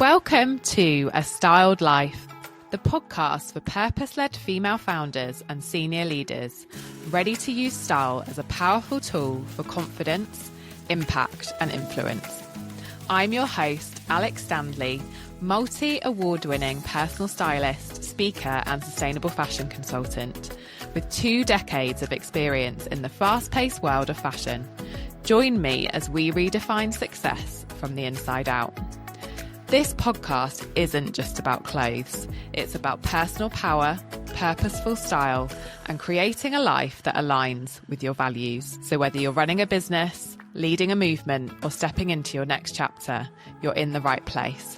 Welcome to A Styled Life, the podcast for purpose-led female founders and senior leaders ready to use style as a powerful tool for confidence, impact and influence. I'm your host, Alex Standley, multi-award-winning personal stylist, speaker and sustainable fashion consultant with 2 decades of experience in the fast-paced world of fashion. Join me as we redefine success from the inside out. This podcast isn't just about clothes. It's about personal power, purposeful style, and creating a life that aligns with your values. So whether you're running a business, leading a movement, or stepping into your next chapter, you're in the right place.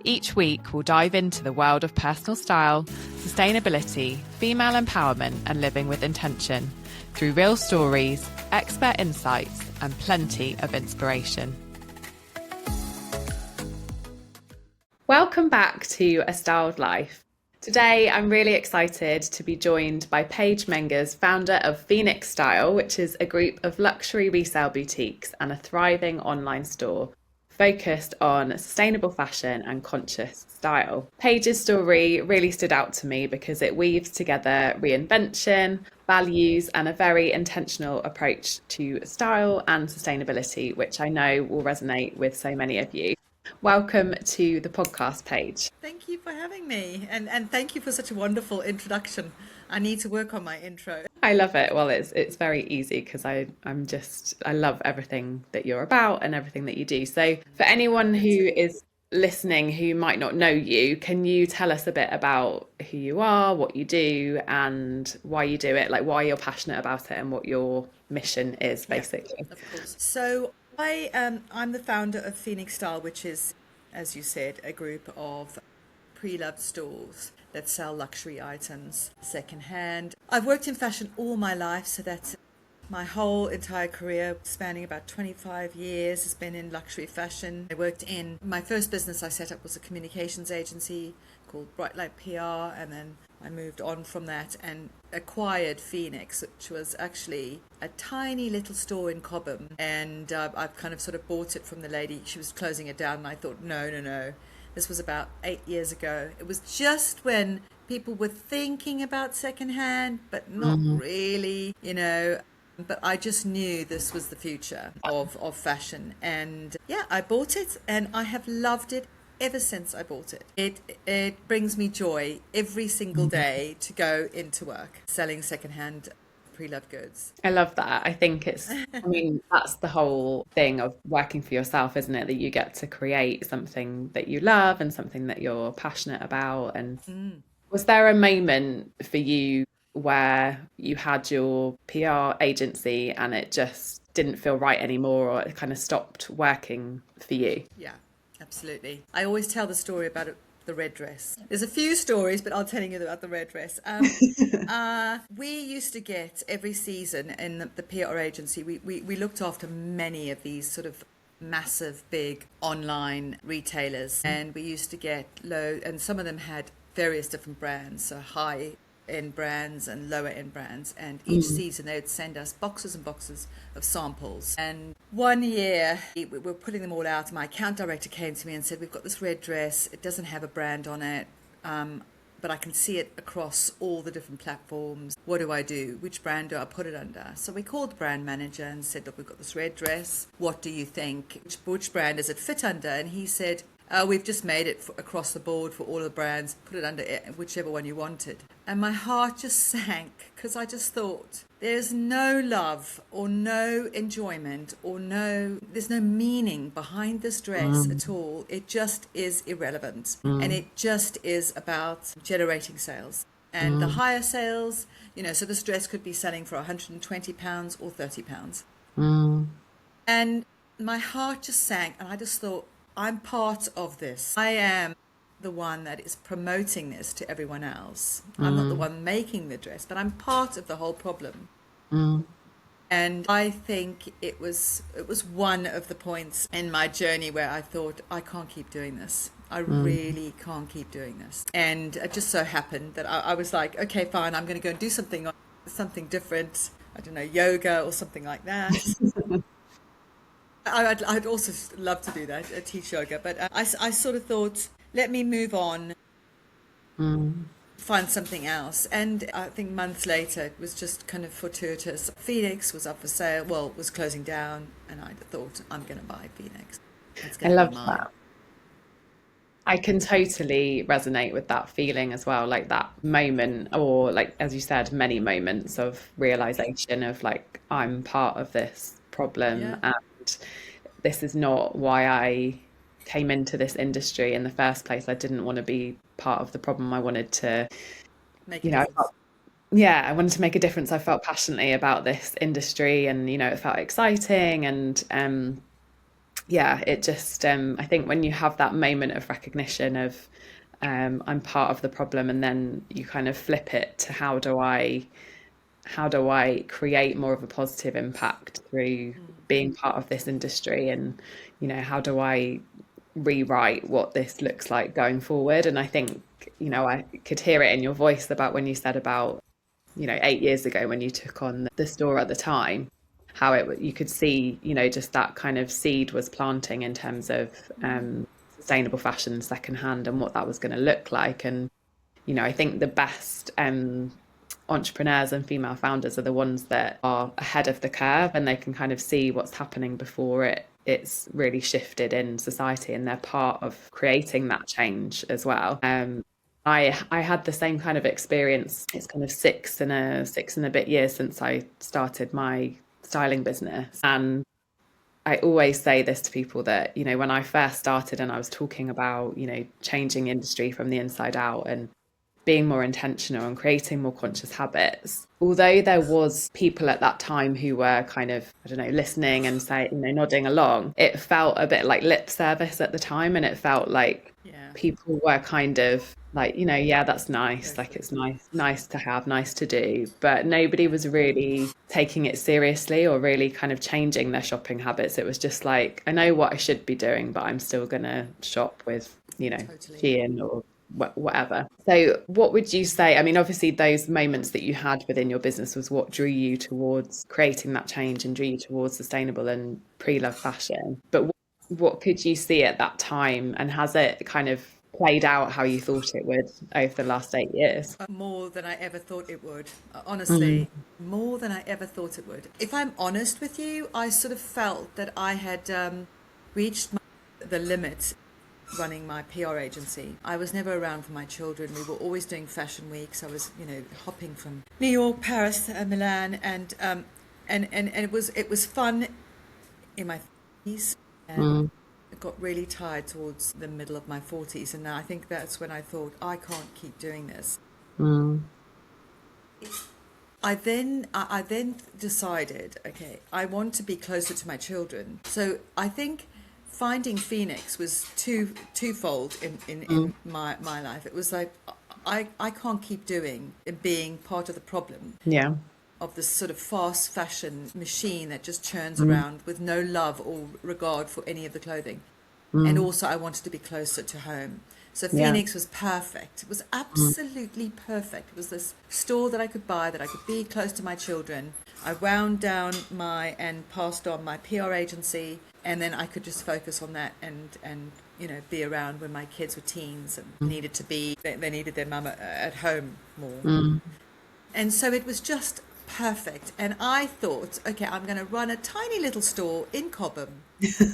Each week, we'll dive into the world of personal style, sustainability, female empowerment, and living with intention through real stories, expert insights, and plenty of inspiration. Welcome back to A Styled Life. Today, I'm really excited to be joined by Paige Mengers, founder of Phoenix Style, which is a group of luxury resale boutiques and a thriving online store focused on sustainable fashion and conscious style. Paige's story really stood out to me because it weaves together reinvention, values, and a very intentional approach to style and sustainability, which I know will resonate with so many of you. Welcome to the podcast, Paige. Thank you for having me, and thank you for such a wonderful introduction. I need to work on my intro. I love it. Well, it's very easy because I love everything that you're about and everything that you do. So for anyone who is listening who might not know you, can you tell us a bit about who you are, what you do, and why you do it, like why you're passionate about it and what your mission is, basically? Yeah, of course. So I'm the founder of Phoenix Style, which is, as you said, a group of pre-loved stores that sell luxury items secondhand. I've worked in fashion all my life, so that's my whole entire career, spanning about 25 years, has been in luxury fashion. I worked in, my first business I set up was a communications agency called Bright Light PR, and then I moved on from that and acquired Phoenix, which was actually a tiny little store in Cobham. And I've kind of sort of bought it from the lady. She was closing it down, and I thought, no. This was about 8 years ago. It was just when people were thinking about secondhand, but not really, But I just knew this was the future of fashion. And yeah, I bought it, and I have loved it ever since I bought it. It brings me joy every single day to go into work selling secondhand pre-loved goods. I love that. I think that's the whole thing of working for yourself, isn't it? That you get to create something that you love and something that you're passionate about. And was there a moment for you where you had your PR agency and it just didn't feel right anymore, or it kind of stopped working for you? Yeah. Absolutely. I always tell the story about the red dress. There's a few stories, but I'll tell you about the red dress. We used to get every season in the PR agency, we looked after many of these sort of massive, big online retailers. And we used to get and some of them had various different brands, so high end brands and lower end brands, and each season they would send us boxes and boxes of samples. And one year we were putting them all out, my account director came to me and said, we've got this red dress, it doesn't have a brand on it, but I can see it across all the different platforms. What do I do? Which brand do I put it under? So we called the brand manager and said, look, we've got this red dress, what do you think? Which brand does it fit under? And he said, we've just made it across the board for all the brands, put it under whichever one you wanted. And my heart just sank, because I just thought, there's no love or no enjoyment or there's no meaning behind this dress at all. It just is irrelevant. And it just is about generating sales. And the higher sales, so this dress could be selling for £120 or £30. And my heart just sank, and I just thought, I'm part of this. I am the one that is promoting this to everyone else. I'm not the one making the dress, but I'm part of the whole problem. And I think it was one of the points in my journey where I thought, I can't keep doing this. I really can't keep doing this. And it just so happened that I was like, okay, fine, I'm going to go and do something different. I don't know, yoga or something like that. I'd also love to do that, teach yoga, but I sort of thought, let me move on, Mm. find something else. And I think months later, it was just kind of fortuitous. Phoenix was up for sale, well, was closing down, and I thought, I'm going to buy Phoenix. It's I going to be love mine. that. I can totally resonate with that feeling as well, like that moment, or like, as you said, many moments of realization of like, I'm part of this problem Yeah, and this is not why I came into this industry in the first place. I didn't want to be part of the problem. I wanted to, make a you know, difference. yeah, I wanted to make a difference. I felt passionately about this industry and, it felt exciting. And yeah, it just, I think when you have that moment of recognition of, I'm part of the problem, and then you kind of flip it to how do I create more of a positive impact through being part of this industry, and how do I rewrite what this looks like going forward. And I think I could hear it in your voice about when you said about 8 years ago when you took on the store at the time, how you could see just that kind of seed was planting in terms of sustainable fashion secondhand and what that was going to look like. And I think the best entrepreneurs and female founders are the ones that are ahead of the curve, and they can kind of see what's happening before it's really shifted in society, and they're part of creating that change as well. I had the same kind of experience. It's kind of six and a bit years since I started my styling business, and I always say this to people that, when I first started and I was talking about, changing industry from the inside out and being more intentional and creating more conscious habits, although there was people at that time who were kind of, I don't know, listening and say, nodding along, it felt a bit like lip service at the time. And it felt like Yeah, people were kind of like, yeah, that's go nice. Like, for it. it's nice to have, nice to do. But nobody was really taking it seriously or really kind of changing their shopping habits. It was just like, I know what I should be doing, but I'm still going to shop with, Totally. Shein or whatever. So what would you say? I mean, obviously those moments that you had within your business was what drew you towards creating that change and drew you towards sustainable and pre-loved fashion. But what could you see at that time, and has it kind of played out how you thought it would over the last 8 years? More than I ever thought it would. Mm, Honestly, more than I ever thought it would. If I'm honest with you, I sort of felt that I had reached the limit running my PR agency. I was never around for my children. We were always doing fashion weeks. I was, hopping from New York, Paris, Milan, and it was fun in my 30s, and mm, I got really tired towards the middle of my 40s, and I think that's when I thought I can't keep doing this. mm, I then decided, okay, I want to be closer to my children. So I think finding Phoenix was twofold in mm. my life. It was like I can't keep doing and being part of the problem Yeah. of this sort of fast fashion machine that just churns Mm, around with no love or regard for any of the clothing. And mm, also I wanted to be closer to home. So yeah. Phoenix was perfect. It was Mm, absolutely perfect. It was this store that I could buy, that I could be close to my children. I wound down and passed on my PR agency, and then I could just focus on that and be around when my kids were teens and needed to be they needed their mum at home more. mm, And so it was just perfect. And I thought, okay, I'm going to run a tiny little store in Cobham.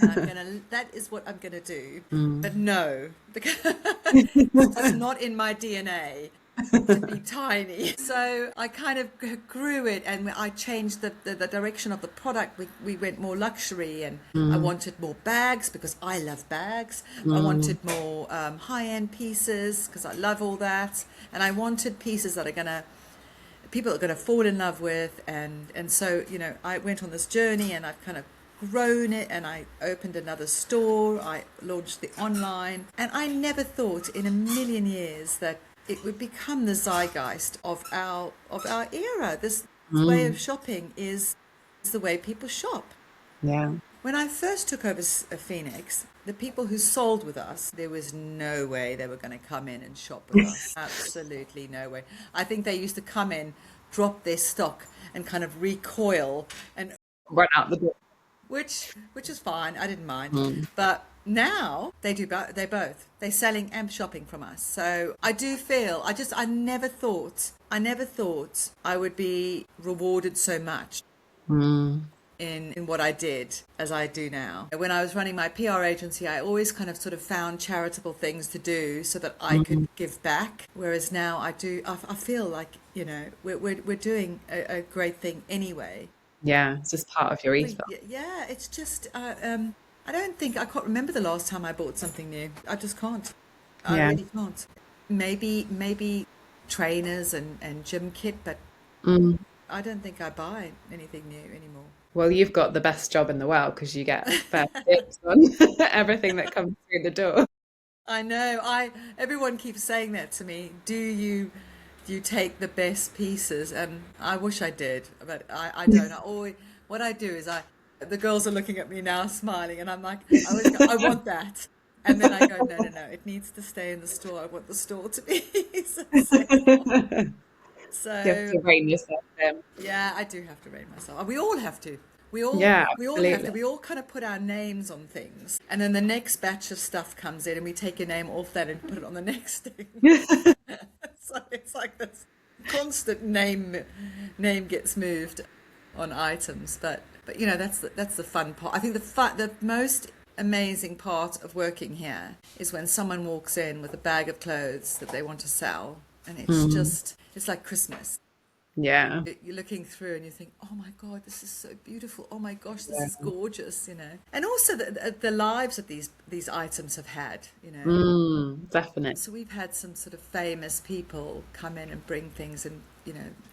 And that is what I'm going to do. But mm. no, because it's just not in my DNA to be tiny. So I kind of grew it, and I changed the direction of the product. We went more luxury, and I Mm, wanted more bags because I love bags. I mm, wanted more high-end pieces because I love all that. And I wanted pieces that are going to people are going to fall in love with, and so I went on this journey, and I've kind of grown it, and I opened another store, I launched the online, and I never thought in a million years that it would become the zeitgeist of our era. This way mm. of shopping is the way people shop. Yeah. When I first took over Phoenix, the people who sold with us, there was no way they were going to come in and shop with us. Absolutely no way. I think they used to come in, drop their stock, and kind of recoil and Run out the door. which is fine. I didn't mind. Mm. But now they do they're selling and shopping from us. So I do feel I never thought I would be rewarded so much Mm. in what I did as I do now. When I was running my PR agency, I always kind of sort of found charitable things to do so that I could give back. Whereas now I feel like, we're doing a great thing anyway. Yeah, it's just part of your ethos. Yeah, it's just, I can't remember the last time I bought something new. I just can't. I Yeah. really can't. Maybe trainers and gym kit, but Mm. I don't think I buy anything new anymore. Well, you've got the best job in the world because you get first dibs on everything that comes through the door. I know. Everyone keeps saying that to me. Do you take the best pieces? And I wish I did, but I don't. What I do is the girls are looking at me now smiling, and I'm like, I always go, I want that. And then I go, no, no, no, it needs to stay in the store. I want the store to be successful. You have So to rein yourself in. yeah, I do have to rate myself. We all have to. We all Yeah, we all have to. absolutely. We all kind of put our names on things, and then the next batch of stuff comes in, and we take your name off that and put it on the next thing. So it's like this constant name gets moved on items, but that's the fun part. I think the most amazing part of working here is when someone walks in with a bag of clothes that they want to sell, and it's like Christmas. Yeah. You're looking through and you think, oh my God, this is so beautiful. Oh my gosh, this is Yeah. gorgeous. And also the lives that these items have had. Definitely. So we've had some sort of famous people come in and bring things, and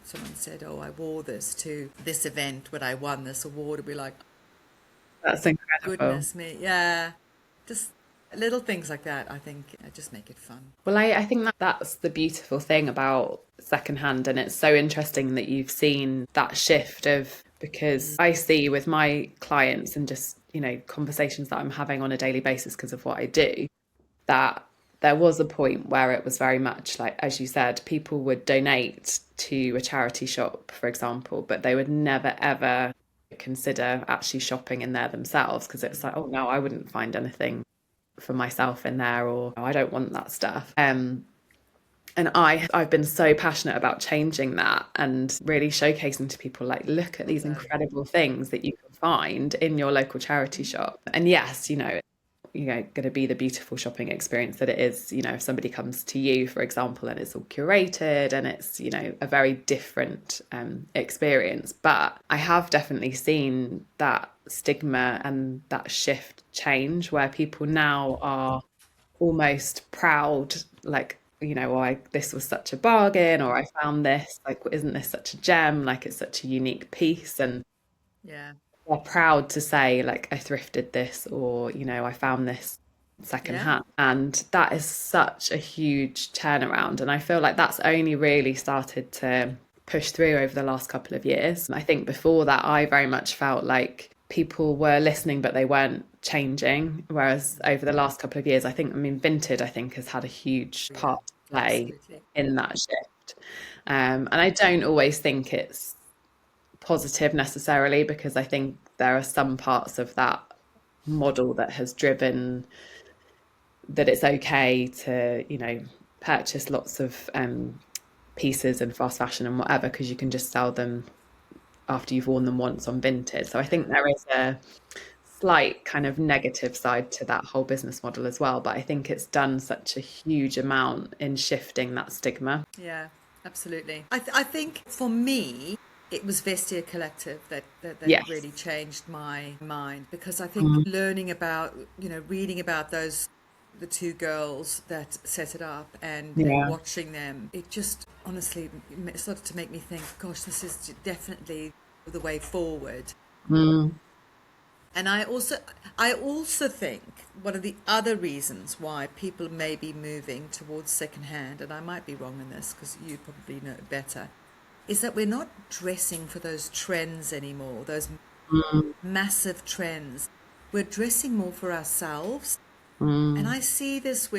someone said, oh, I wore this to this event when I won this award, and we're like, That's incredible. goodness me. Yeah, just little things like that, I think, just make it fun. Well, I think that's the beautiful thing about secondhand. And it's so interesting that you've seen that shift because I see with my clients and just, conversations that I'm having on a daily basis because of what I do, that there was a point where it was very much like, as you said, people would donate to a charity shop, for example, but they would never, ever consider actually shopping in there themselves because it's like, oh no, I wouldn't find anything for myself in there, or oh, I don't want that stuff. And I've been so passionate about changing that and really showcasing to people, like, look at Well these done. incredible things that you can find in your local charity shop. And yes, going to be the beautiful shopping experience that it is, if somebody comes to you, for example, and it's all curated and it's, a very different experience. But I have definitely seen that stigma and that shift change where people now are almost proud, like, this was such a bargain, or I found this, like, isn't this such a gem? Like, it's such a unique piece. And Yeah. they're proud to say, like, I thrifted this, or I found this Yeah. secondhand. And that is such a huge turnaround, and I feel like that's only really started to push through over the last couple of years. I think before that I very much felt like people were listening but they weren't changing, whereas over the last couple of years, Vinted, I think, has had a huge Yeah. part to play Absolutely. in that shift. And I don't always think it's positive necessarily, because I think there are some parts of that model that has driven that it's okay to, purchase lots of pieces and fast fashion and whatever, because you can just sell them after you've worn them once on Vinted. So I think there is a slight kind of negative side to that whole business model as well. But I think it's done such a huge amount in shifting that stigma. Yeah, absolutely. I think for me, it was Vestia Collective that Yes. really changed my mind, because I think Mm. learning about, reading about the two girls that set it up, and then Yeah. watching them, it just honestly started to make me think, gosh, this is definitely the way forward. Mm. And I also think one of the other reasons why people may be moving towards secondhand, and I might be wrong in this because you probably know it better, is that we're not dressing for those trends anymore, those Mm. massive trends. We're dressing more for ourselves. And Mm. I see this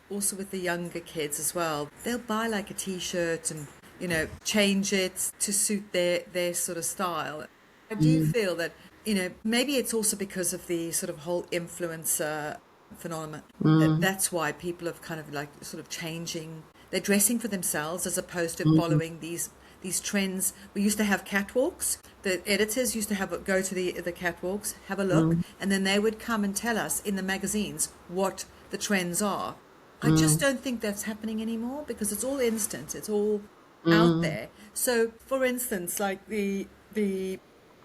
also with the younger kids as well. They'll buy like a t-shirt and, change it to suit their sort of style. I do Mm. feel that maybe it's also because of the sort of whole influencer phenomenon. That's why people have kind of like sort of changing. They're dressing for themselves as opposed to following these trends. We used to have catwalks. The editors used to go to the catwalks, have a look, and then they would come and tell us in the magazines what the trends are. I just don't think that's happening anymore because it's all instant. It's all out there. So, for instance, like the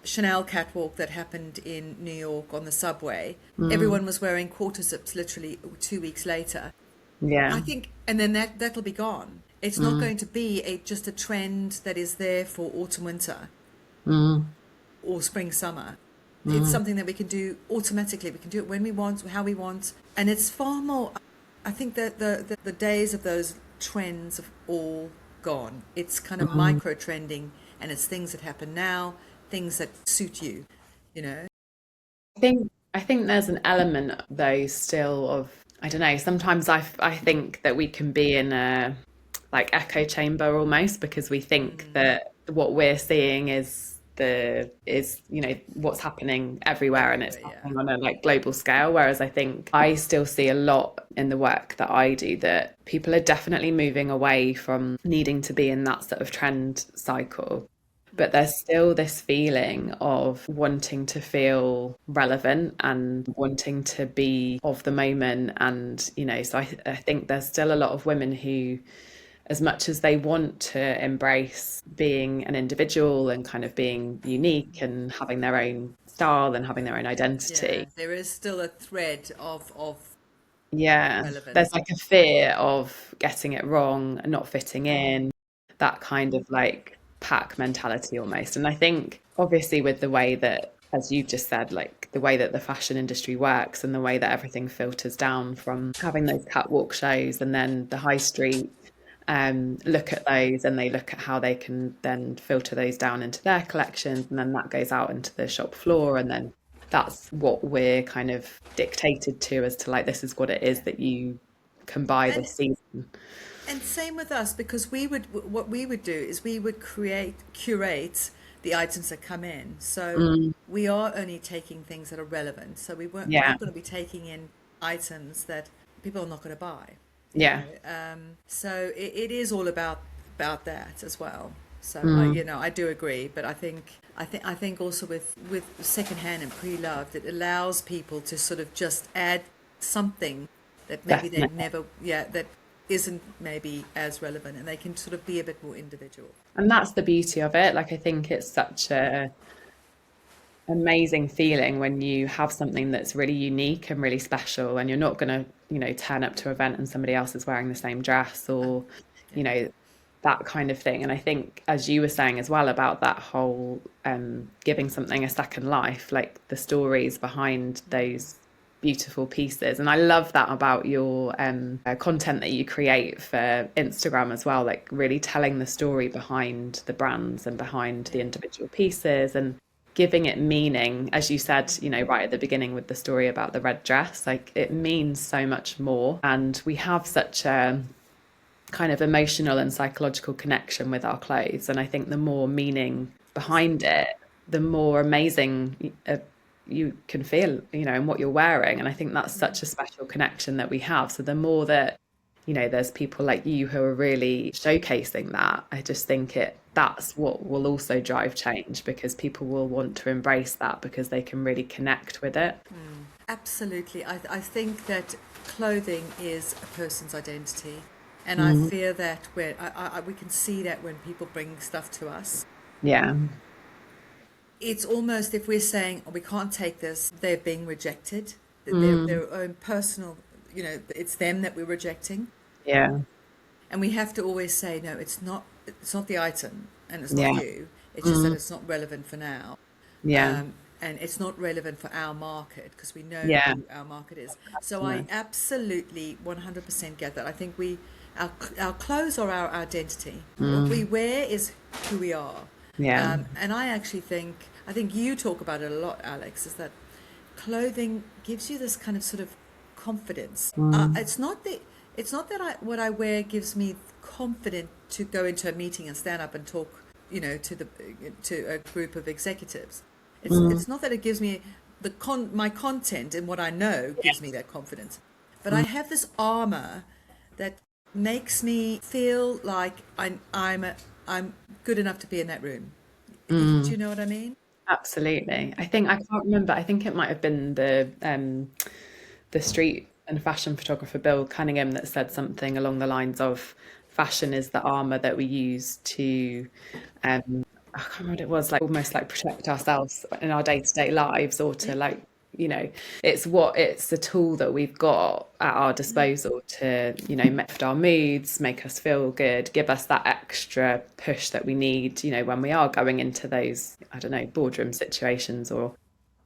Chanel catwalk that happened in New York on the subway, everyone was wearing quarter zips literally 2 weeks later. Yeah. I think, and then that'll be gone. It's not going to be just a trend that is there for autumn, winter, or spring, summer. It's something that we can do automatically. We can do it when we want, how we want, and it's far more. I think that the days of those trends have all gone. It's kind of micro trending, and it's things that happen now, things that suit you, you know. I think there's an element though still of, I don't know, sometimes I think that we can be in a like echo chamber almost, because we think that what we're seeing is what's happening everywhere, and it's happening on a like global scale, whereas I think I still see a lot in the work that I do that people are definitely moving away from needing to be in that sort of trend cycle. But there's still this feeling of wanting to feel relevant and wanting to be of the moment. And, so I think there's still a lot of women who, as much as they want to embrace being an individual and kind of being unique and having their own style and having their own identity. There is still a thread of relevance. There's like a fear of getting it wrong and not fitting in, that kind of like pack mentality almost. And I think obviously with the way that, as you just said, like the way that the fashion industry works and the way that everything filters down from having those catwalk shows and then the high street look at those, and they look at how they can then filter those down into their collections, and then that goes out into the shop floor, and then that's what we're kind of dictated to as to like, this is what it is that you can buy this season. And same with us, because what we would do is we would curate the items that come in. So we are only taking things that are relevant. So we're not going to be taking in items that people are not going to buy. So it is all about that as well. So I do agree, but I think also with secondhand and pre-loved, it allows people to sort of just add something that maybe they never that isn't maybe as relevant, and they can sort of be a bit more individual. And that's the beauty of it. Like, I think it's such a amazing feeling when you have something that's really unique and really special, and you're not going to, turn up to an event and somebody else is wearing the same dress or, that kind of thing. And I think, as you were saying as well about that whole giving something a second life, like the stories behind those beautiful pieces. And I love that about your content that you create for Instagram as well, like really telling the story behind the brands and behind the individual pieces and giving it meaning. As you said, right at the beginning with the story about the red dress, like it means so much more. And we have such a kind of emotional and psychological connection with our clothes. And I think the more meaning behind it, the more amazing you can feel, in what you're wearing. And I think that's such a special connection that we have. So the more that, there's people like you who are really showcasing that, I just think that's what will also drive change, because people will want to embrace that because they can really connect with it. Absolutely. I think that clothing is a person's identity. And I fear that we can see that when people bring stuff to us. Yeah. It's almost, if we're saying, we can't take this, they're being rejected. Their own personal, it's them that we're rejecting. Yeah. And we have to always say, no, it's not the item, and it's not you. It's just that it's not relevant for now. Yeah. And it's not relevant for our market, because we know who our market is. So I absolutely 100% get that. I think our clothes are our identity. What we wear is who we are. Yeah. And I think you talk about it a lot, Alex, is that clothing gives you this kind of sort of confidence. It's not that what I wear gives me confidence to go into a meeting and stand up and talk, to a group of executives. It's not that it gives me my content and what I know gives me that confidence, but I have this armor that makes me feel like I'm good enough to be in that room. Do you know what I mean? Absolutely. I can't remember. I think it might have been the street and fashion photographer Bill Cunningham that said something along the lines of fashion is the armor that we use to I can't remember what it was, like almost like protect ourselves in our day-to-day lives, or to like, it's the tool that we've got at our disposal to, lift our moods, make us feel good, give us that extra push that we need, when we are going into those, I don't know, boardroom situations, or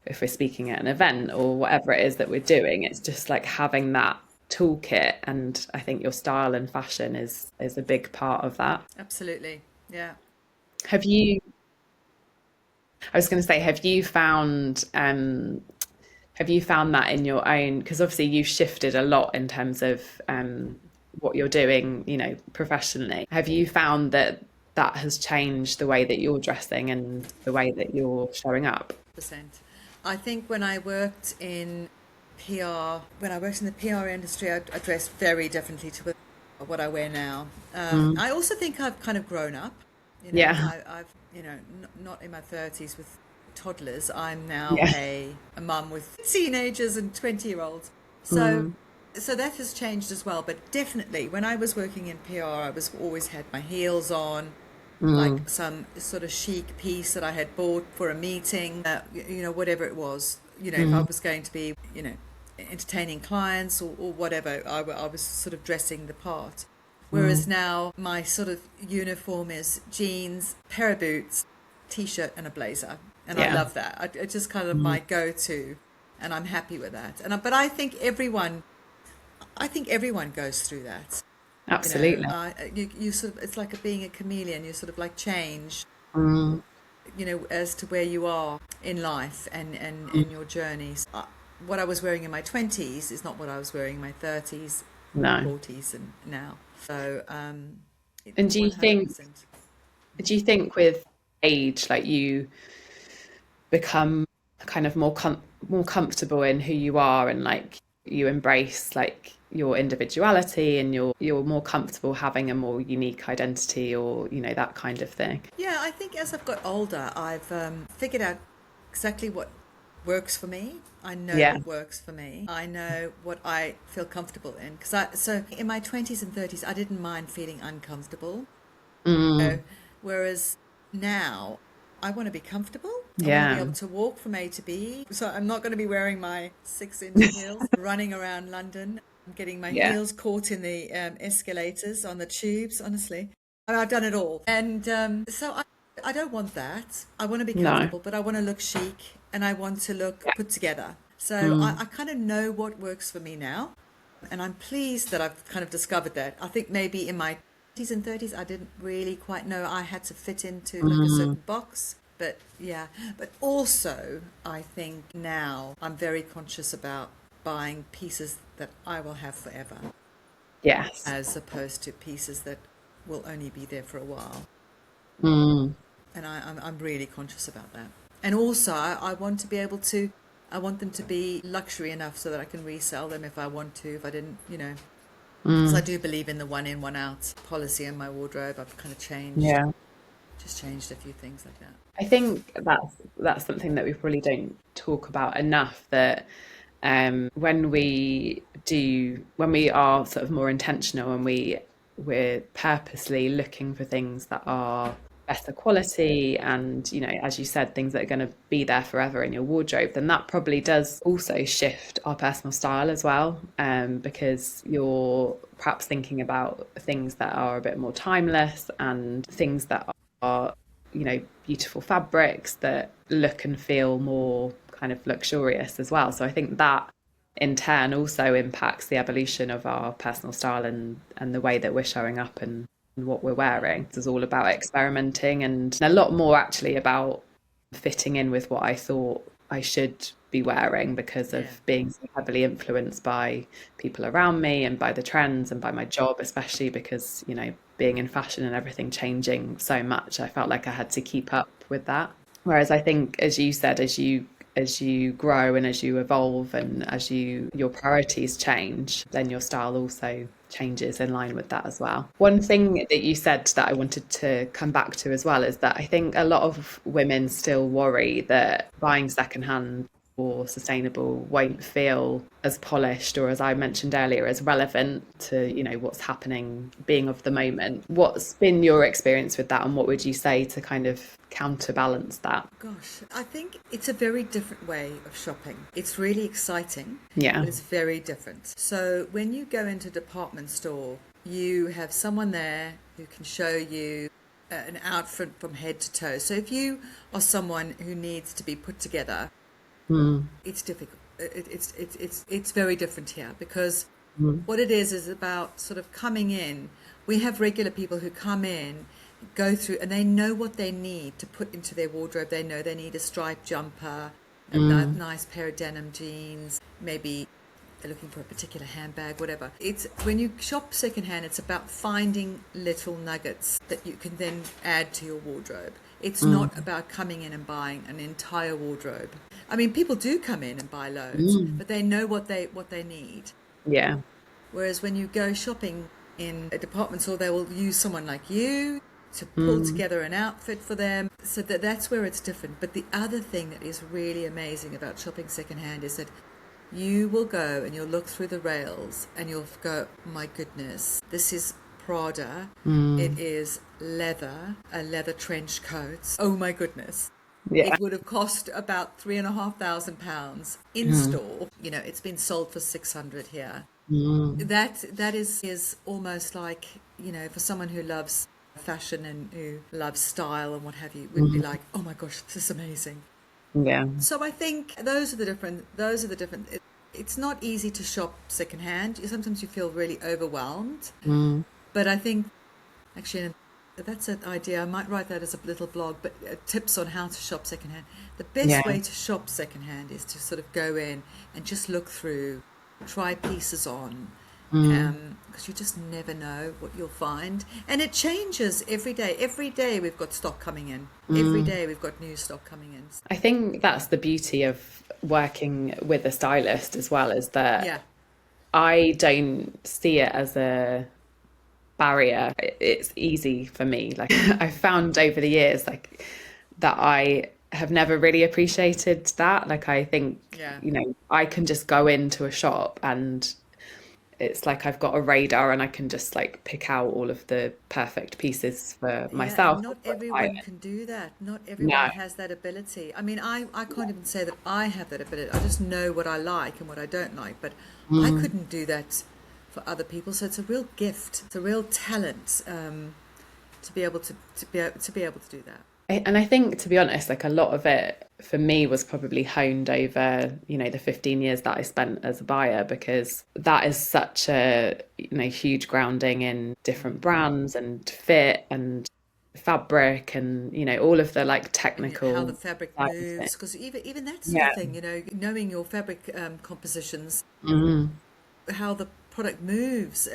if we're speaking at an event or whatever it is that we're doing. It's just like having that toolkit, and I think your style and fashion is a big part of that. Absolutely. Yeah. Have you I was going to say, have you found that in your own, because obviously you've shifted a lot in terms of what you're doing, professionally. Have you found that that has changed the way that you're dressing and the way that you're showing up? Percent. I think when I worked in the PR industry, I dressed very differently to what I wear now. I also think I've kind of grown up. Yeah. I've not in my 30s with toddlers. I'm now Yeah. a mum with teenagers and 20-year-olds. So that has changed as well. But definitely, when I was working in PR, I was always had my heels on, like some sort of chic piece that I had bought for a meeting, whatever it was. If I was going to be, entertaining clients or whatever, I was sort of dressing the part. Whereas now my sort of uniform is jeans, pair of boots, t-shirt and a blazer. And I love that. It's just kind of my go-to, and I'm happy with that. But I think everyone goes through that. Absolutely. You sort of, it's like being a chameleon. You sort of like change, as to where you are in life and in your journeys. What I was wearing in my 20s is not what I was wearing in my 30s, No. 40s, and now. So, And do you think 100%. with age, like you become kind of more comfortable in who you are, and like you embrace like your individuality, and you're more comfortable having a more unique identity, or that kind of thing? Yeah, I think as I've got older, I've figured out exactly what works for me. I know Yeah. what works for me. I know what I feel comfortable in. So in my 20s and 30s, I didn't mind feeling uncomfortable. Whereas now, I want to be comfortable. I want to be Yeah. able to walk from A to B. So I'm not going to be wearing my 6-inch heels, running around London, getting my Yeah. heels caught in the escalators on the tubes, honestly. I've done it all. And I don't want that. I want to be No. comfortable, but I want to look chic and I want to look Yeah. put together. So I kind of know what works for me now. And I'm pleased that I've kind of discovered that. I think maybe in my 20s and 30s, I didn't really quite know I had to fit into like a certain box. But yeah, but also I think now I'm very conscious about buying pieces that I will have forever, Yes. as opposed to pieces that will only be there for a while. And I'm really conscious about that. And also, I want to be able to, I want them to be luxury enough so that I can resell them if I want to, if I didn't, because I do believe in the one in, one out policy in my wardrobe. I've kind of Yeah. just changed a few things like that. I think that's something that we probably don't talk about enough, that when we are sort of more intentional, and we're purposely looking for things that are better quality, and as you said, things that are going to be there forever in your wardrobe, then that probably does also shift our personal style as well, because you're perhaps thinking about things that are a bit more timeless, and things that are beautiful fabrics that look and feel more kind of luxurious as well. So I think that in turn also impacts the evolution of our personal style, and the way that we're showing up, and what we're wearing. It's all about experimenting, and a lot more actually about fitting in with what I thought I should be wearing, because of Yeah. being so heavily influenced by people around me, and by the trends, and by my job, especially because, being in fashion and everything changing so much, I felt like I had to keep up with that. Whereas I think, as you said, as you grow and as you evolve and as your priorities change, then your style also changes in line with that as well. One thing that you said that I wanted to come back to as well is that I think a lot of women still worry that buying secondhand or sustainable won't feel as polished or, as I mentioned earlier, as relevant to, what's happening, being of the moment. What's been your experience with that, and what would you say to kind of counterbalance that? Gosh, I think it's a very different way of shopping. It's really exciting, Yeah. but it's very different. So when you go into a department store, you have someone there who can show you an outfit from head to toe. So if you are someone who needs to be put together, it's difficult. It's very different here, because what it is about sort of coming in. We have regular people who come in, go through, and they know what they need to put into their wardrobe. They know they need a striped jumper, a nice pair of denim jeans, maybe they're looking for a particular handbag, whatever. It's when you shop secondhand, it's about finding little nuggets that you can then add to your wardrobe. It's not about coming in and buying an entire wardrobe. I mean, people do come in and buy loads, but they know what they need. Yeah. Whereas when you go shopping in a department store, they will use someone like you to pull together an outfit for them. So that's where it's different. But the other thing that is really amazing about shopping secondhand is that you will go and you'll look through the rails and you'll go, my goodness, this is Prada. It is leather, a leather trench coat. Oh my goodness. Yeah. It would have cost about £3,500 in store. It's been sold for 600 here. That is almost like, for someone who loves fashion and who loves style and what have you, would be like, oh my gosh, this is amazing. Yeah. So I think those are the different. It's not easy to shop secondhand. Sometimes you feel really overwhelmed. But I think, actually, that's an idea. I might write that as a little blog, but tips on how to shop secondhand. The best way to shop secondhand is to sort of go in and just look through, try pieces on, because you just never know what you'll find. And it changes every day. Every day we've got stock coming in. Every day we've got new stock coming in. I think that's the beauty of working with a stylist as well, is that I don't see it as a barrier. It's easy for me. Like I've found over the years, like that I have never really appreciated that. Like I think, I can just go into a shop and it's like I've got a radar and I can just like pick out all of the perfect pieces for myself. And not everyone can do that. Not everyone has that ability. I mean, I can't even say that I have that ability. I just know what I like and what I don't like, but I couldn't do that for other people. So it's a real gift. It's a real talent to be able to do that. And I think, to be honest, like a lot of it for me was probably honed over, the 15 years that I spent as a buyer, because that is such a, huge grounding in different brands and fit and fabric and, all of the like technical. How the fabric moves, because even that's the thing, knowing your fabric compositions, how the product moves.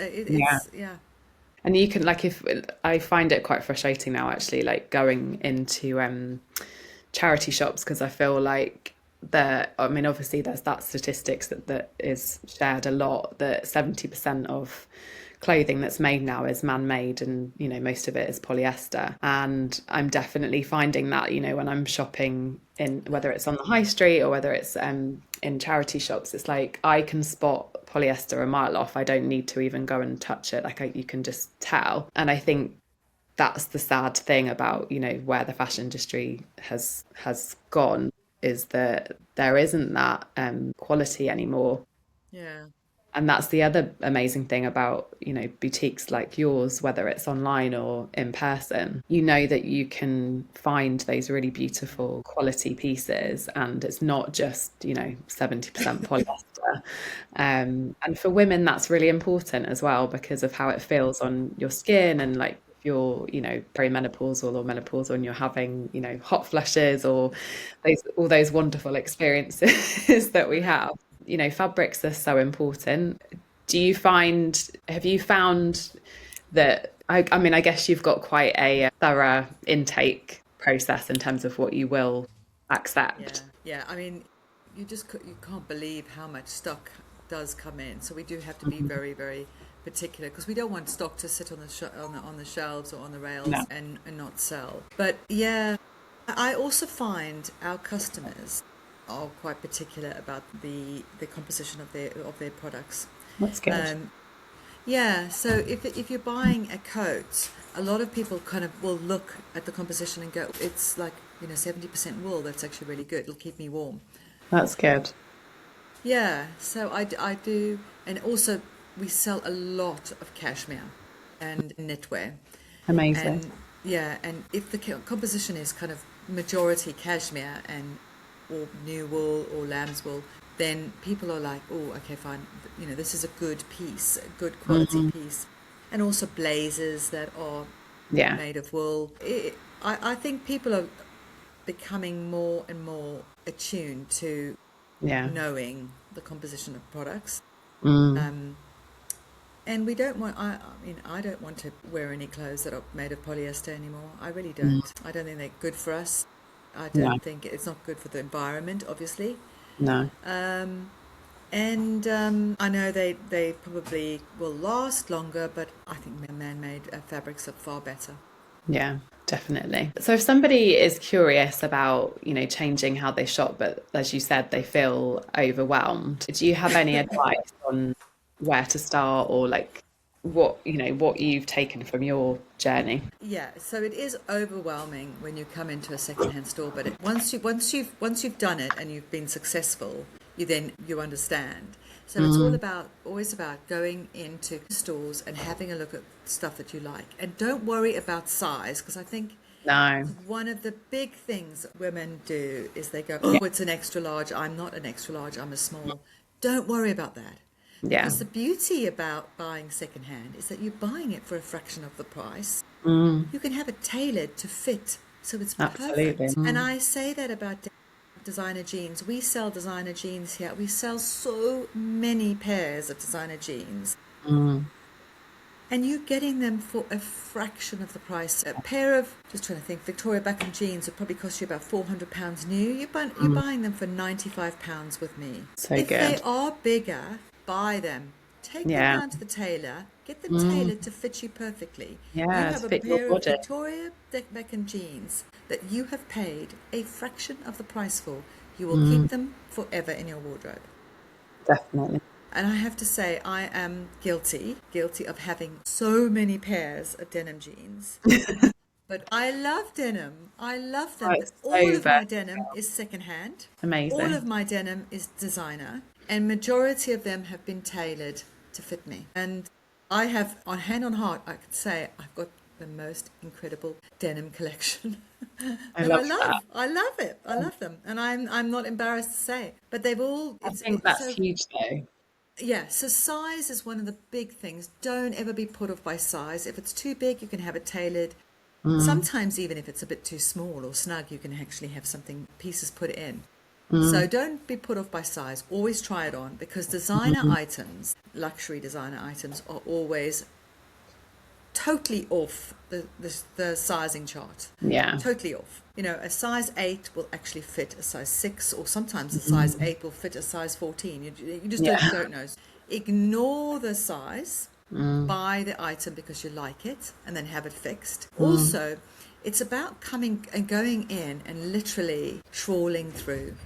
And you can, like, if I find it quite frustrating now, actually, like going into charity shops, because I feel like obviously there's that statistics that is shared a lot, that 70% of clothing that's made now is man-made, and most of it is polyester. And I'm definitely finding that when I'm shopping in, whether it's on the high street or whether it's in charity shops, it's like I can spot polyester a mile off. I don't need to even go and touch it. Like you can just tell. And I think that's the sad thing about where the fashion industry has gone, is that there isn't that quality anymore. And that's the other amazing thing about, boutiques like yours, whether it's online or in person, that you can find those really beautiful quality pieces, and it's not just, 70% polyester. And for women, that's really important as well, because of how it feels on your skin. And like if you're, perimenopausal or menopausal and you're having, hot flushes or all those wonderful experiences that we have. Fabrics are so important. Have you found that, I mean, I guess you've got quite a thorough intake process in terms of what you will accept. Yeah. I mean, you can't believe how much stock does come in. So we do have to be very, very particular because we don't want stock to sit on the shelves or on the rails No. and not sell. But yeah, I also find our customers are quite particular about the composition of their products. That's good. Yeah, so if you're buying a coat, a lot of people kind of will look at the composition and go, it's like, 70% wool. That's actually really good. It'll keep me warm. That's good. Yeah, so I do. And also, we sell a lot of cashmere and knitwear. Amazing. And yeah, and if the composition is kind of majority cashmere and or new wool or lamb's wool, then people are like, oh, okay, fine. This is a good piece, a good quality piece. And also blazers that are Yeah. made of wool. I think people are becoming more and more attuned to Yeah. knowing the composition of products. Mm. And we don't want, I mean, I don't want to wear any clothes that are made of polyester anymore. I really don't. I don't think they're good for us. I No. don't think it's not good for the environment, obviously. No. And I know they probably will last longer, but I think man-made fabrics are far better. Yeah, definitely. So if somebody is curious about, changing how they shop, but as you said, they feel overwhelmed, do you have any advice on where to start or like what you've taken from your journey? Yeah, so it is overwhelming when you come into a secondhand store, but once you've done it and you've been successful, you understand. So it's always about going into stores and having a look at stuff that you like, and don't worry about size, because I think No. one of the big things women do is they go, oh, it's an extra large. I'm not an extra large. I'm a small. Don't worry about that. Yeah. Because the beauty about buying secondhand is that you're buying it for a fraction of the price. You can have it tailored to fit, so it's Absolutely. perfect. And I say that about designer jeans. We sell designer jeans here. We sell so many pairs of designer jeans. And you're getting them for a fraction of the price. A pair of, just trying to think, Victoria Beckham jeans would probably cost you about £400 new. You're buying them for £95 with me. So if good. they are bigger, buy them. Take them down to the tailor. Get them tailored to fit you perfectly. Yeah, you have to a fit your pair of body. Victoria Beckham jeans that you have paid a fraction of the price for. You will keep them forever in your wardrobe. Definitely. And I have to say, I am guilty of having so many pairs of denim jeans. But I love denim. I love them. Oh, But it's all so of my versatile. denim is secondhand. Amazing. All of my denim is designer. And majority of them have been tailored to fit me. And I have, on hand on heart, I could say I've got the most incredible denim collection. I love that. I love it. I love them. And I'm not embarrassed to say it. But they've all... I think that's huge though. Yeah, so size is one of the big things. Don't ever be put off by size. If it's too big, you can have it tailored. Sometimes even if it's a bit too small or snug, you can actually have pieces put in. So don't be put off by size. Always try it on, because designer items, luxury designer items, are always totally off the sizing chart. Yeah. Totally off. A size 8 will actually fit a size 6, or sometimes a size 8 will fit a size 14. You just don't know. Ignore the size, buy the item because you like it, and then have it fixed. Also, it's about coming and going in and literally trawling through.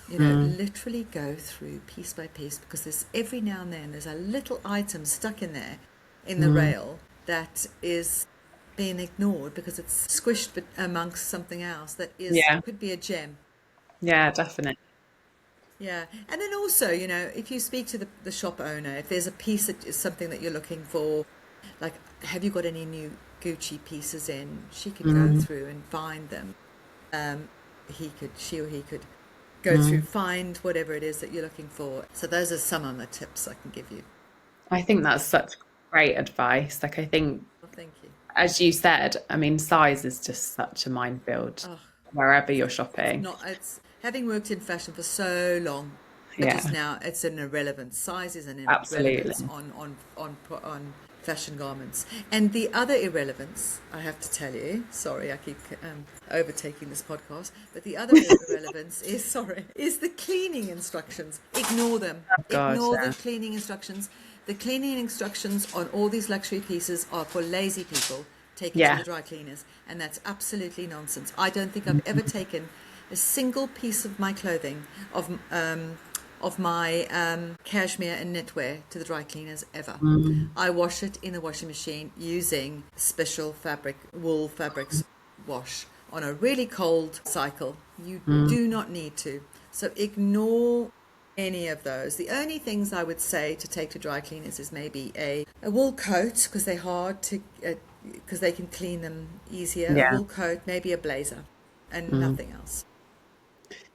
Literally go through piece by piece, because there's every now and then there's a little item stuck in there in the rail that is being ignored because it's squished amongst something else that could be a gem. Yeah, definitely. Yeah. And then also, if you speak to the shop owner, if there's a piece that is something that you're looking for, like, have you got any new Gucci pieces in? She could go through and find them. She or he could go through, find whatever it is that you're looking for. So those are some of the tips I can give you. I think that's such great advice. Like, I think, Well, thank you. as you said, I mean, size is just such a minefield wherever you're shopping. It's having worked in fashion for so long. Because Yeah, now it's an irrelevance. Size is an absolutely. irrelevance on fashion garments. And the other irrelevance, I have to tell you, sorry, I keep overtaking this podcast, but the other irrelevance is the cleaning instructions. Ignore them. Oh God, Ignore the yeah. cleaning instructions. The cleaning instructions on all these luxury pieces are for lazy people taking to Yeah. the dry cleaners, and that's absolutely nonsense. I don't think I've ever taken a single piece of my clothing of my cashmere and knitwear to the dry cleaners ever. I wash it in the washing machine using special wool fabrics wash on a really cold cycle. You do not need to. So ignore any of those. The only things I would say to take to dry cleaners is maybe a wool coat, because they're hard to, because they can clean them easier. A Yeah. wool coat, maybe a blazer, and nothing else.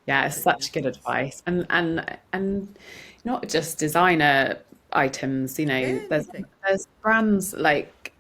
Yeah, it's Absolutely such good nothing else. advice. And not just designer items, Anything. there's brands like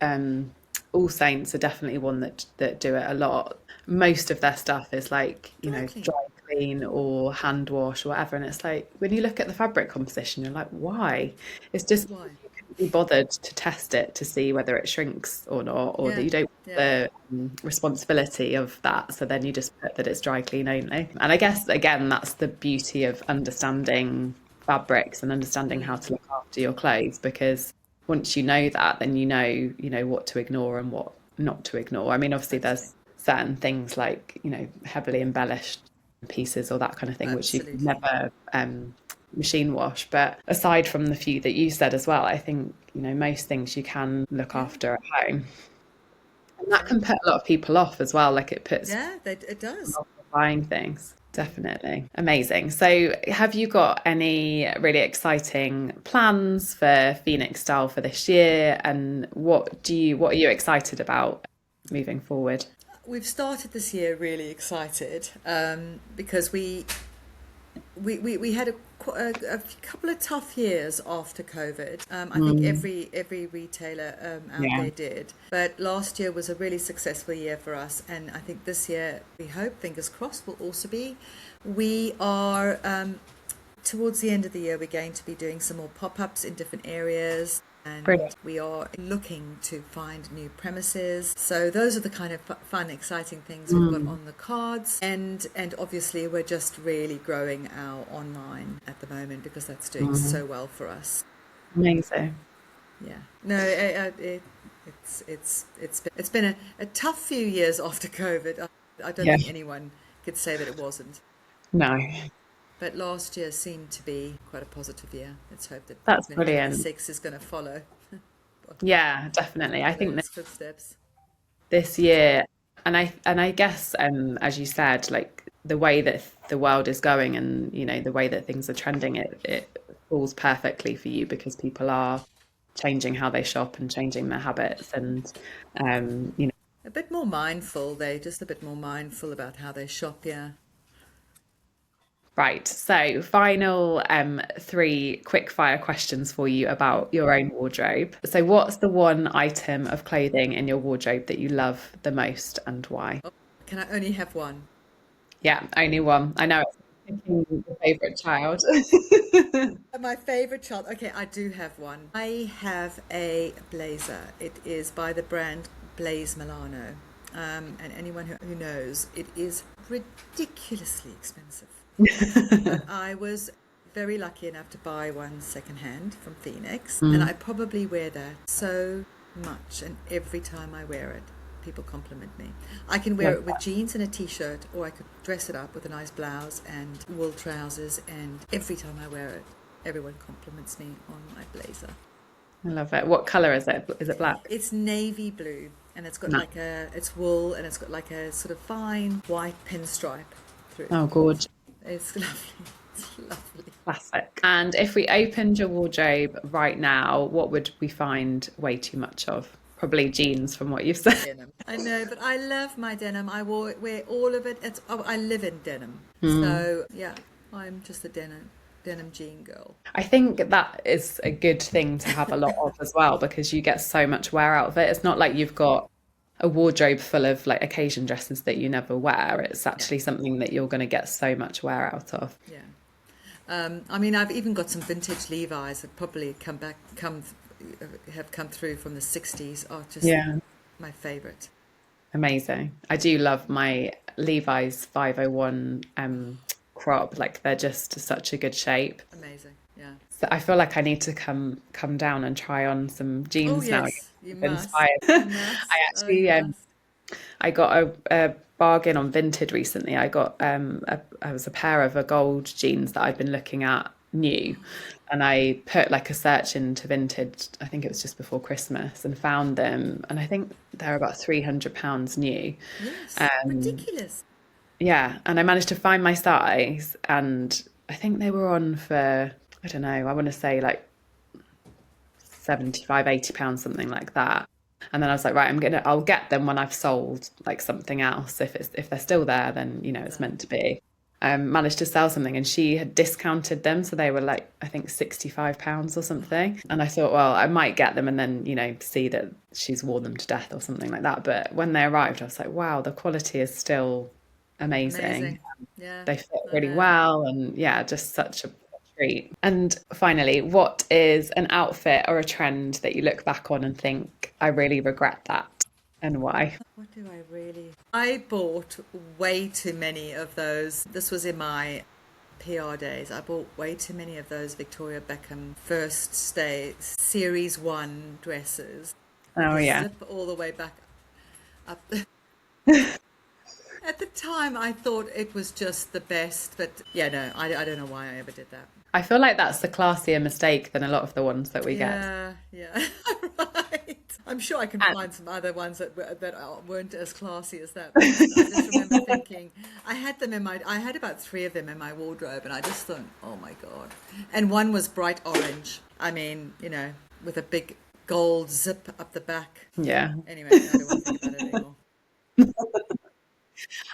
All Saints are definitely one that do it a lot. Most of their stuff is like, Dry clean. dry clean or hand wash or whatever. And it's like when you look at the fabric composition, you're like, why? It's just Why? you couldn't be bothered to test it to see whether it shrinks or not, or that Yeah. you don't Yeah. the responsibility of that. So then you just put that it's dry clean only. And I guess again, that's the beauty of understanding fabrics and understanding how to look after your clothes, because once you know that, then you know what to ignore and what not to ignore. I mean, obviously Absolutely. there's certain things like, heavily embellished pieces or that kind of thing, which you can Absolutely. never machine wash. But aside from the few that you said as well, I think, most things you can look Yeah. after at home. And that Yeah. can put a lot of people off as well. Like it puts Yeah. It people does. off buying things. Definitely. Amazing. So have you got any really exciting plans for Phoenix Style for this year? And what are you excited about moving forward? We've started this year really excited because we had a couple of tough years after COVID. I think Mm, every retailer out yeah. there did. But last year was a really successful year for us, and I think this year, we hope, fingers crossed, will also be. We are towards the end of the year, we're going to be doing some more pop-ups in different areas. And Brilliant. we are looking to find new premises. So those are the kind of fun, exciting things we've got Mm, on the cards. And obviously we're just really growing our online at the moment because that's doing mm. so well for us. Amazing. Yeah. No, it's been a tough few years after COVID. I don't Yeah. think anyone could say that it wasn't. No, But last year seemed to be quite a positive year. Let's hope that that's brilliant. 2026 is going to follow Yeah, definitely. I think those footsteps. this year, and I guess as you said, like the way that the world is going and the way that things are trending, it falls perfectly for you because people are changing how they shop and changing their habits and you know A bit more mindful, they just a bit more mindful about how they shop, yeah. right. So final three quick fire questions for you about your own wardrobe. So what's the one item of clothing in your wardrobe that you love the most and why? Oh, can I only have one? Yeah, only one. I know it's picking your favorite child. My favorite child. Okay, I do have one. I have a blazer. It is by the brand Blaze Milano. And anyone who knows, it is ridiculously expensive. But I was very lucky enough to buy one secondhand from Phoenix, and Mm, I probably wear that so much, and every time I wear it, people compliment me. I can wear love it with jeans and a t-shirt, or I could dress it up with a nice blouse and wool trousers, and every time I wear it, everyone compliments me on my blazer. I love it. What color is it? Is it black? It's navy blue, and it's got No. it's wool, and it's got like a sort of fine white pinstripe through. Oh, gorgeous. It's lovely. It's lovely. Classic. And if we opened your wardrobe right now, what would we find way too much of? Probably jeans from what you've said. Denim. I know, but I love my denim. Wear all of it. I live in denim. Mm. So yeah, I'm just a denim jean girl. I think that is a good thing to have a lot of as well because you get so much wear out of it. It's not like you've got a wardrobe full of like occasion dresses that you never wear. It's Yeah, actually something that you're going to get so much wear out of. yeah. I mean, I've even got some vintage Levi's that probably have come through from the 60s. Are just my favourite. Amazing. I do love my Levi's 501 crop. Like they're just such a good shape. Amazing. Yeah. So I feel like I need to come down and try on some jeans now. Yes, you I'm must. inspired. You must. I actually I got a bargain on Vinted recently. I got I was a pair of a gold jeans that I'd been looking at new, and I put like a search into Vinted. I think it was just before Christmas, and found them, and I think they're about £300 new. Yes, ridiculous. Yeah, and I managed to find my size, and I think they were on for, I don't know, I want to say like £75, £80, something like that. And then I was like, right, I'll get them when I've sold like something else. If they're still there, then it's meant to be. Managed to sell something, and she had discounted them, so they were like, I think £65 or something. And I thought, well, I might get them and then see that she's worn them to death or something like that. But when they arrived, I was like, wow, the quality is still amazing. Yeah, they fit really well, and just such a treat. And finally, what is an outfit or a trend that you look back on and think, I really regret that, and why? What do I really? I bought way too many of those. This was in my PR days. I bought way too many of those Victoria Beckham first day Series 1 dresses. Oh yeah. Zip all the way back up. At the time, I thought it was just the best, but no, I don't know why I ever did that. I feel like that's the classier mistake than a lot of the ones that we get. Yeah, right. I'm sure I can find some other ones that weren't as classy as that. But I just remember thinking, I had about 3 of them in my wardrobe, and I just thought, oh my God. And one was bright orange. I mean, with a big gold zip up the back. Yeah. Anyway, I don't want to think about it anymore.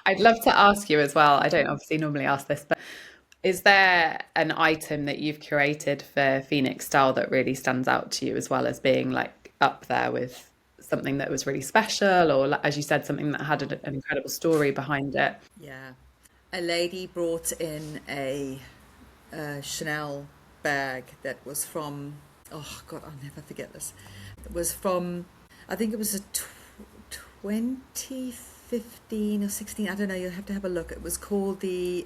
I'd love to ask you as well. I don't obviously normally ask this, but is there an item that you've curated for Phoenix Style that really stands out to you, as well as being like up there with something that was really special, or as you said, something that had an incredible story behind it? Yeah. A lady brought in a Chanel bag that was from, oh God, I'll never forget this. It was from, I think it was a 2015 or 16, I don't know, you'll have to have a look. It was called the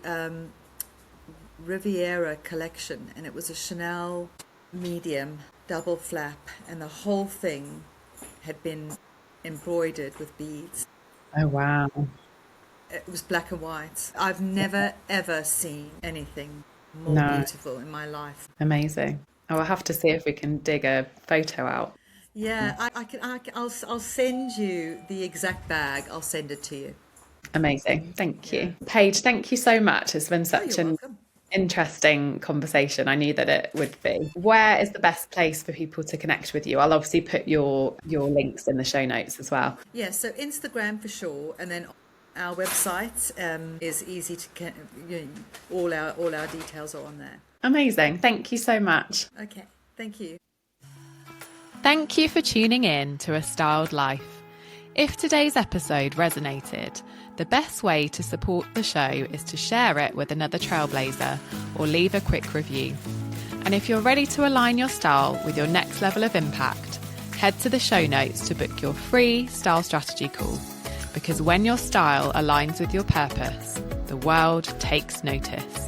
Riviera collection, and it was a Chanel medium double flap, and the whole thing had been embroidered with beads. Oh wow. It was black and white. I've never ever seen anything more beautiful in my life. Amazing. I'll have to see if we can dig a photo out. Yeah, I'll send you the exact bag. I'll send it to you. Amazing. Thank you. Paige, thank you so much. It's been such an interesting conversation. I knew that it would be. Where is the best place for people to connect with you? I'll obviously put your links in the show notes as well. Yeah, so Instagram for sure, and then our website is easy to all our details are on there. Amazing. Thank you so much. Okay, thank you. Thank you for tuning in to A Styled Life. If today's episode resonated, the best way to support the show is to share it with another trailblazer or leave a quick review. And if you're ready to align your style with your next level of impact, head to the show notes to book your free style strategy call. Because when your style aligns with your purpose, the world takes notice.